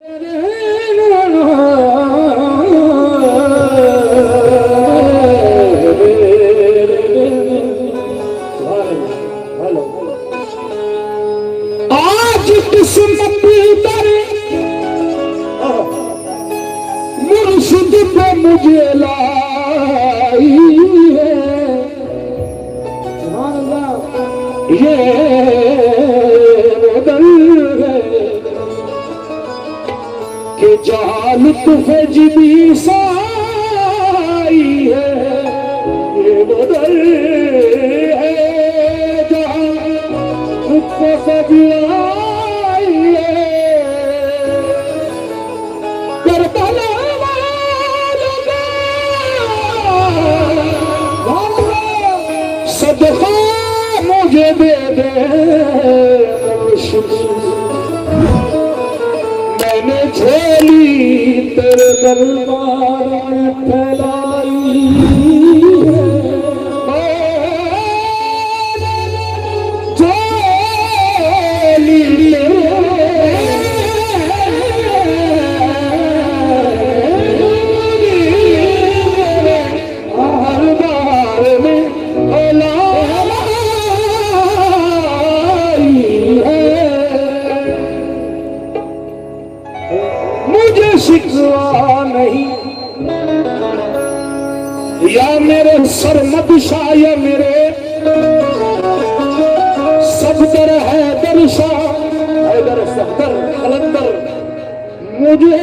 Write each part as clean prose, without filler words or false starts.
आज किस्मत पर मुर्शिद पे मुझे लाई है, ये दर है कि जहालत है जिबी साई है, ये दर है जहां को सजाई है। करबला सदका मुझे दे दे, मैंने झोली तेरे दरबार में फैलाई है। शिकवा नहीं या मेरे सरमदशाह या मेरे सफदर हैदर शाह, हैदर सफदर कलंदर, मुझे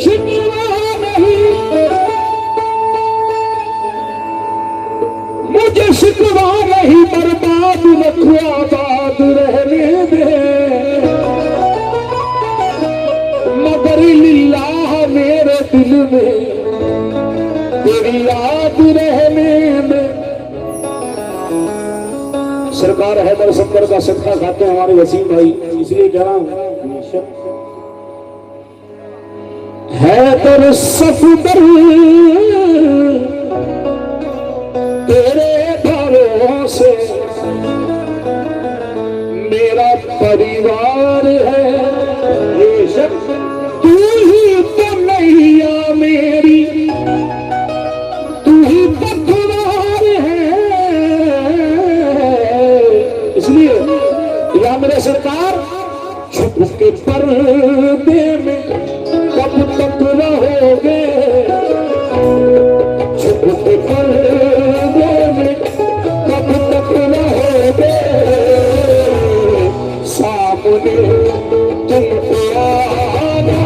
शिकवा नहीं, मुझे शिकवा नहीं, बर्बाद रखो आबाद रहने दे, मगर लिल्लाह मेरे दिल में तेरी याद रहने में। सरकार हैदर सफदर का सदका खाते हैं हमारे वसीम भाई, इसलिए कह रहा हूं हैदर सफदर तेरे भरोसे मेरा परिवार है, ये शख्स तू ही तो नैया मेरी, तू ही पतवार है, इसलिए या मेरे सरकार छुप के पर्दे में कब तक रहोगे, छुप के पर्दे में कब तक रहोगे, सामने तुमको आना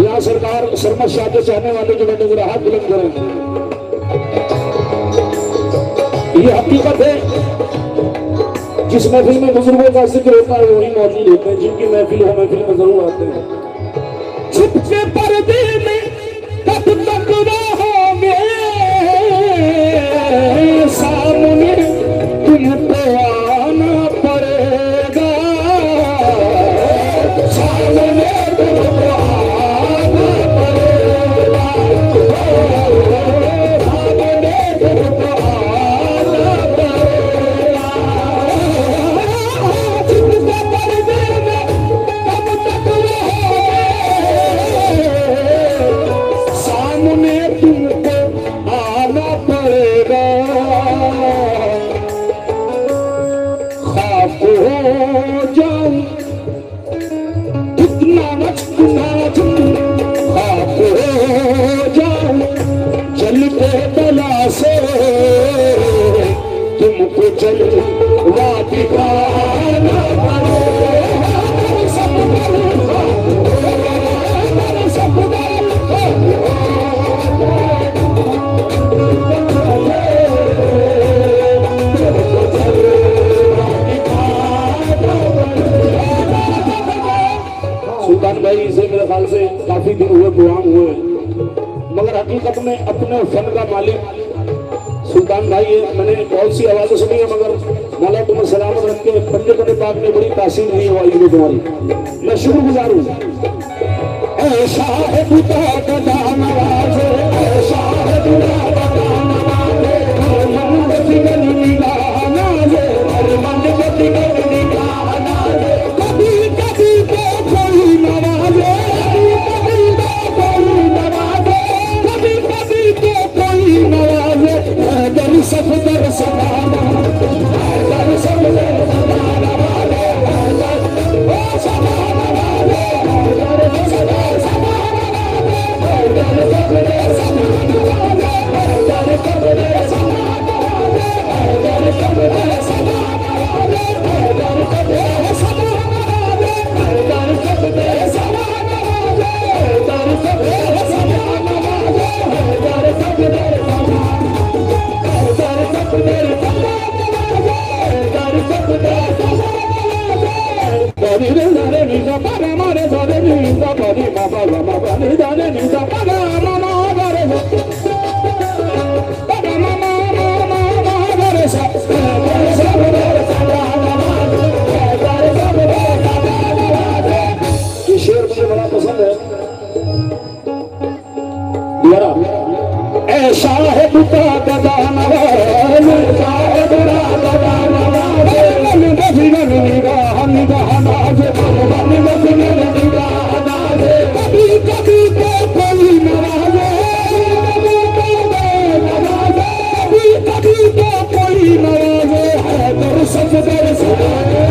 या सरकार शर्मा शाह के चाहने वाले जो बैठे मेरा हाथ बुलंद करें। ये हकीकत है, जिस महफिल में बुजुर्गों का जिक्र होता है वही मौजूद होते हैं, जिनकी महफिल हो महफिल में जरूर आते हैं। छुप के पर्दे में कब तक रहोगे, सामने तुमको आना पड़ेगा, सामने तुमको आना पड़ेगा, सामने तुमको आना पड़ेगा, छुप के पर्दे में कब तक रहोगे, सामने तुमको आना पड़ेगा, खाक हो जाऊं कितना नचना तुम, खाक हो जाऊं जल के तला से, तुमको जलवा दिखाना पड़ेगा, सुल्तान भाई से मेरे ख्याल से काफी दिन हुए, गुलाम हुए, मगर हकीकत में अपने फन का मालिक सुल्तान भाई, मैंने बहुत सी आवाजें सुनी है मगर मौला तुम्हें सलामत रख के पंजे बड़े पाक ने बड़ी तासीर हुई आवाज में तुम्हारी, मैं शुक्रगुजार हूँ। ऐसा है बुता का नवाज, ऐसा है बुता का नवाज, हर मन गति गति निगाह नाज़े, हर मन गति गति निगाह नाज़े, कभी कभी तो कोई नवाजे, कभी तो कोई नवाजे, कभी कभी तो कोई नवाजे, दर सब दर सदाना, दर सब दर सदाना वाले, ओ सदाना वाले, दर सदा सदाना वाले, दर सब दर सदाना वाले, दर सब दर सदाना वाले, दर सब दर सदाना वाले, दर सब दर सदाना वाले, दर सब दर सदाना वाले, दर सब दर सदाना वाले, दर सब दर सदाना, दर सब दर सदाना वाले, दर सब दर सदाना वाले, बड़ी रे रे नी सा पा रे मारे सा रे नी सा पा रे मा पा मा पा रे दा रे नी सा पा रे मा मा गा रे सा पा रे मा मा मा मा गा रे सा, दर सब दर सदाना वाले, दर सब दर सदाना वाले। ये शेर मुझे बड़ा पसंद है। दोबारा, ऐसा है बुता का नवाज, ऐसा है बुता का नवाज, मन गति गति निगाह निगाह नाज़े, मन गति गति निगाह नाज़े, कभी कभी तो कोई नवाजे, कभी कभी तो कोई नवाजे, है दर सब दर सदाना,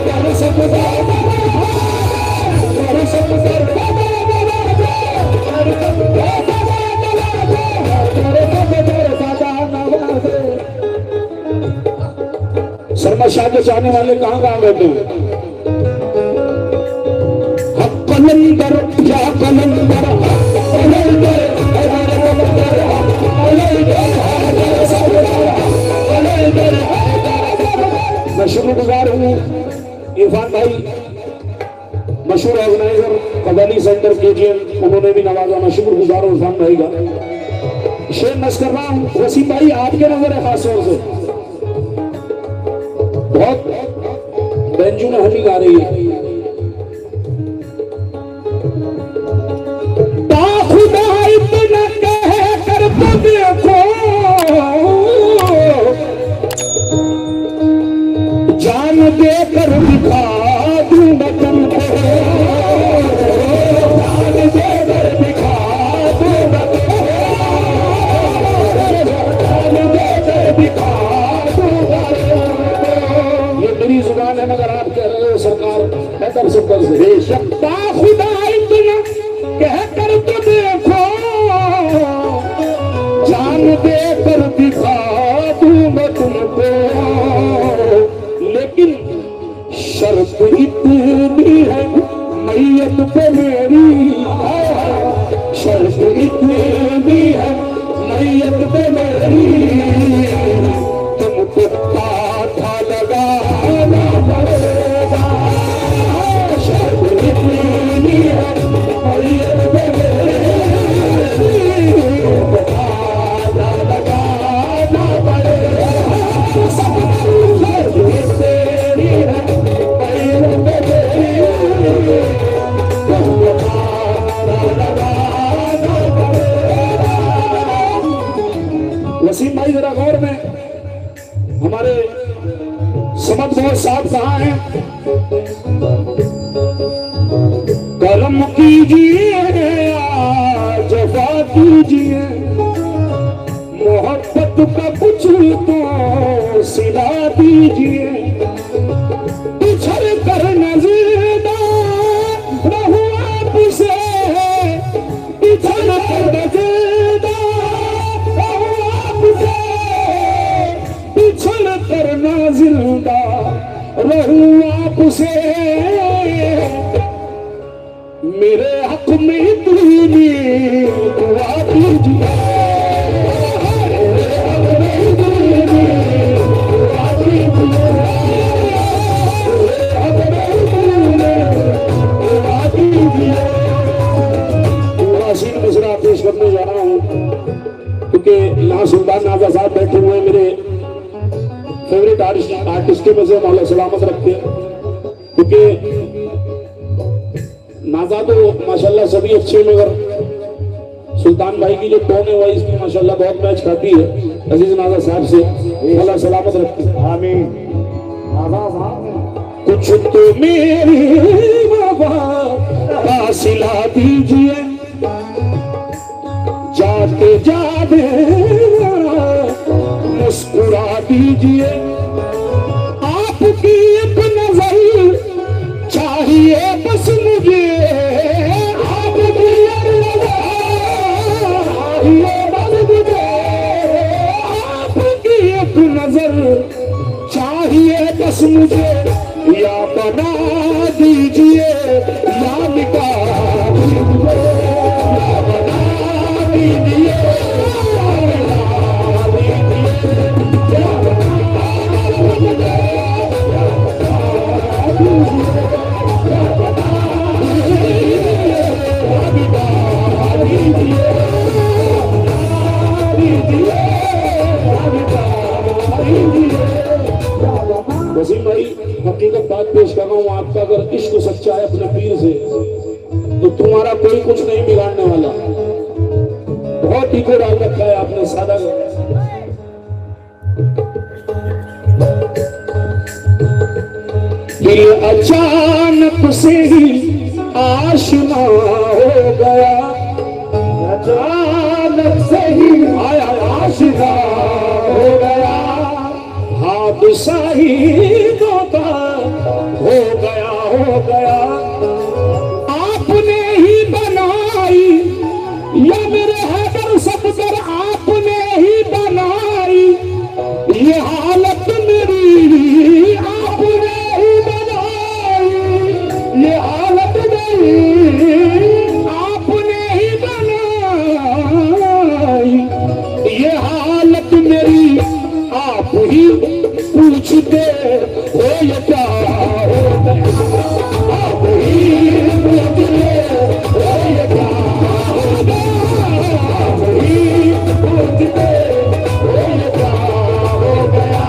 दर सब दर शर्मा शाह के चाहने वाले कहाँ कहाँ बैठे हैं? कलंदर या कलंदर, मैं शुक्रगुजार हूँ इरफान भाई, मशहूर ऑर्गेनाइजर कबाली सेंटर KGM, उन्होंने भी नवाजा। मैं शुक्रगुजार हूँ इरफान भाई का। शेर नश कर रहा हूँ वसीम भाई, आपके नजर है खास तौर से, बहुत बेंजू में हमी गा रही है। खुदा इतना कह कर तो देखो, जान दे कर दिखा दूंगा तुमको, जान दे कर दिखा दूंगा तुमको, जान दे कर दिखा दूंगा तुमको। ये मेरी जुबान है मगर आप कह रहे हो सरकार बेहतर सुपर से, बेशक्ता खुदा इतना कह कर तो देखो, जान दे कर दिखा दूंगा तुमको, लेकिन शर्त इतनी है मैयत पे मेरी, शर्त इतनी है मैयत पे मेरी, तुमको पाथा लगाना पड़ेगा, शर्त इतनी है मैयत पे मेरी, तुमको पाथा लगाना पड़ेगा, शर्त इतनी है मैयत पे मेरी, तुमको पाथा लगाना पड़ेगा। वसीम भाई जरा गौर में, हमारे समझ बहुत साफ कहाँ है। कलम कीजिए जफा कीजिए, मोहब्बत का कुछ तो सिला दीजिए, पिछड़ कर नज़ीदा रहूं आपसे, पिछड़ कर नज़ीदा रहूं आपसे, पिछड़ कर नज़ीदा रहूं आपसे, मेरे हक में इतनी दुआ कीजिए, मेरे हक में इतनी दुआ कीजिए, मेरे हक में इतनी दुआ कीजिए। वासीन मिश्रा पेश करने जा रहा हूँ। सुल्तान नाजा साहब बैठे हुए मेरे फेवरेट आर्टिस्ट में से मौला सलामत रखते हैं, क्योंकि नाजा तो माशाल्लाह सभी अच्छे, मगर सुल्तान भाई की जो टोन है वही इसकी माशाल्लाह बहुत मैच खाती है अजीज नाजा साहब से, मौला सलामत रखते हैं। आमीन। नाजा साहब कुछ तो मेरी बाबा का सिला दीजिए, जाते जाते मुस्कुरा दीजिए, आपकी एक नजर चाहिए बस मुझे, आपकी एक नजर चाहिए बस मुझे, आपकी एक नजर चाहिए बस मुझे, या बना दीजिए या मिटा दीजिए, या बना दीजिए या मिटा दीजिए, या बना दीजिए या मिटा दीजिए, या बना दीजिए या मिटा दीजिए, या मिटा दीजिए। वसीम भाई हकीकत बात पेश कर रहा हूँ, आपका अगर इश्क सच्चा है अपने पीर से तो तुम्हारा कोई कुछ नहीं बिगाड़ने वाला। बहुत ईगो डाल रखा है आपने, सादा दिल अचानक से ही आशना हो गया, अचानक से ही आया आशना हो गया, हादसा ही धोखा हो गया, हो गया, आपने ही बनाई या मेरे हैदर सफदर आपने ही बनाई ये हालत मेरी, आपने ही बनाई ये हालत मेरी, आपने ही बनाई ये हालत मेरी, आप ही पूछते हो ये क्या होता है, आप ही पूछते हो ये क्या होता है, आप ही पूछते हो ये क्या हो गया,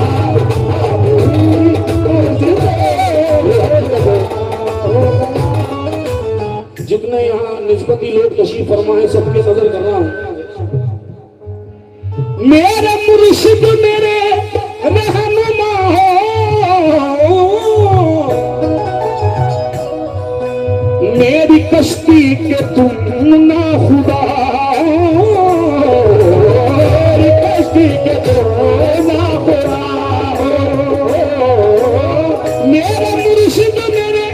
आप ही पूछते हो। जितने यहाँ निस्बती लोग तशरीफ फरमा है सबके नजर कर रहा हूँ, मेरे मुर्शिद मेरे रहनुमा हो, मेरी कश्ती के तुम ना खुदा, मेरी कश्ती के तुम ना खुदा, मेरे मुर्शिद मेरे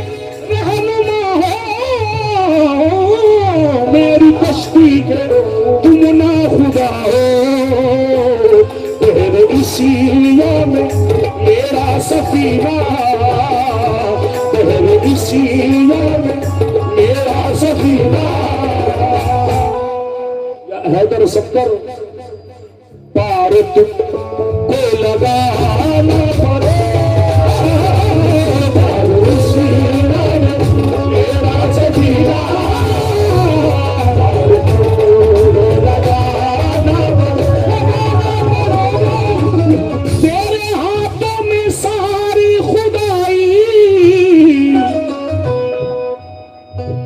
रहनुमा हो, मेरी कश्ती के तुम ना खुदा हो, तेरे इसीया में मेरा सफीना, तेरे इसीया में मेरा सफीना, हैदर सत्तर पार तुमको लगाना पड़े, तेरे इसीया में मेरा सफीना,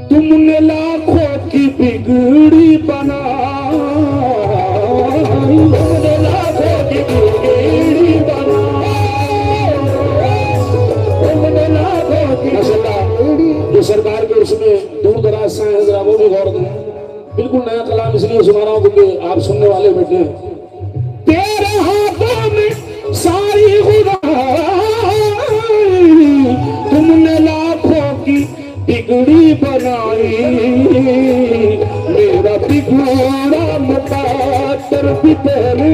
तुमने लाखों की बिगड़ी बना, तुमने लाखों की बिगड़ी बना, तुमने लाखों की जो सरकार के उसमें दूर दराज से हैं जरा वो भी गौर करें। बिल्कुल नया कलाम इसलिए सुना रहा हूँ क्योंकि आप सुनने वाले बैठे हैं। तेरे हाथों में सारी खुदाई, तुमने लाखों की बिगड़ी बनाई, मेरा बिगड़ा मुकादर भी तेरे,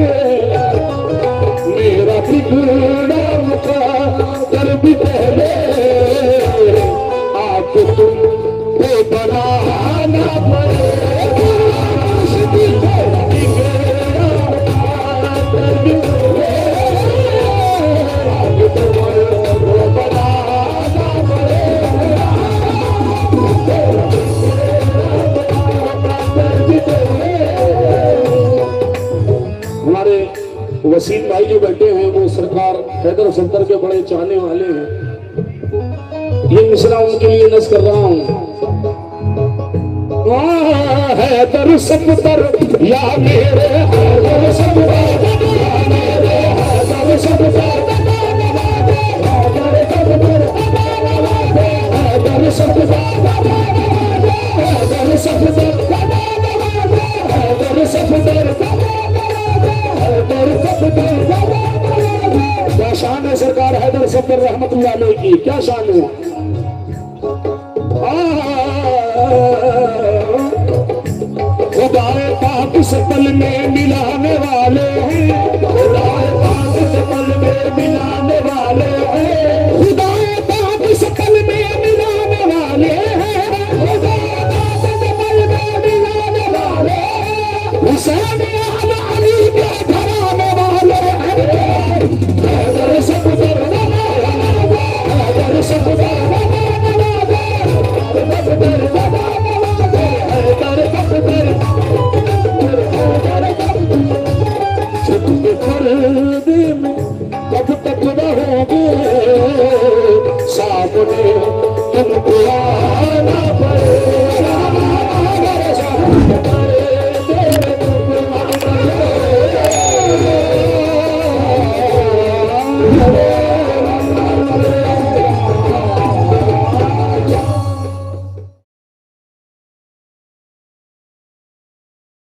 मेरा बिगड़ा मुकादर भी तेरे, आप तुमको बनाना पड़ेगा, बिगड़ा मुकादर भी तेरे, आप तुमको बनाना पड़ेगा, सरकार हैदर सफदर के बड़े चाहने वाले हैं। ये मिसरा उनके लिए नस कर रहा हूँ। हैदर सफदर या मेरे हैदर सफदर या मेरे हैदर सफदर हैदर सफदर हैदर सफदर हैदर सफदर क्या शान है सरकार हैदर सफदर रहमतुल्लाह अलैह की, क्या शान है। खुदाए पाक से पल में मिलाने वाले हैं, खुदाए पाक से पल में मिलाने वाले हैं, खुदाए पाक से पल में मिलाने वाले हैं, खुदाए पाक से पल में मिलाने वाले हैं, हुसैन अली के घराने वाले हैं। हैदर सफदर हैदर सफदर कब तक रहोगे सामने तुमको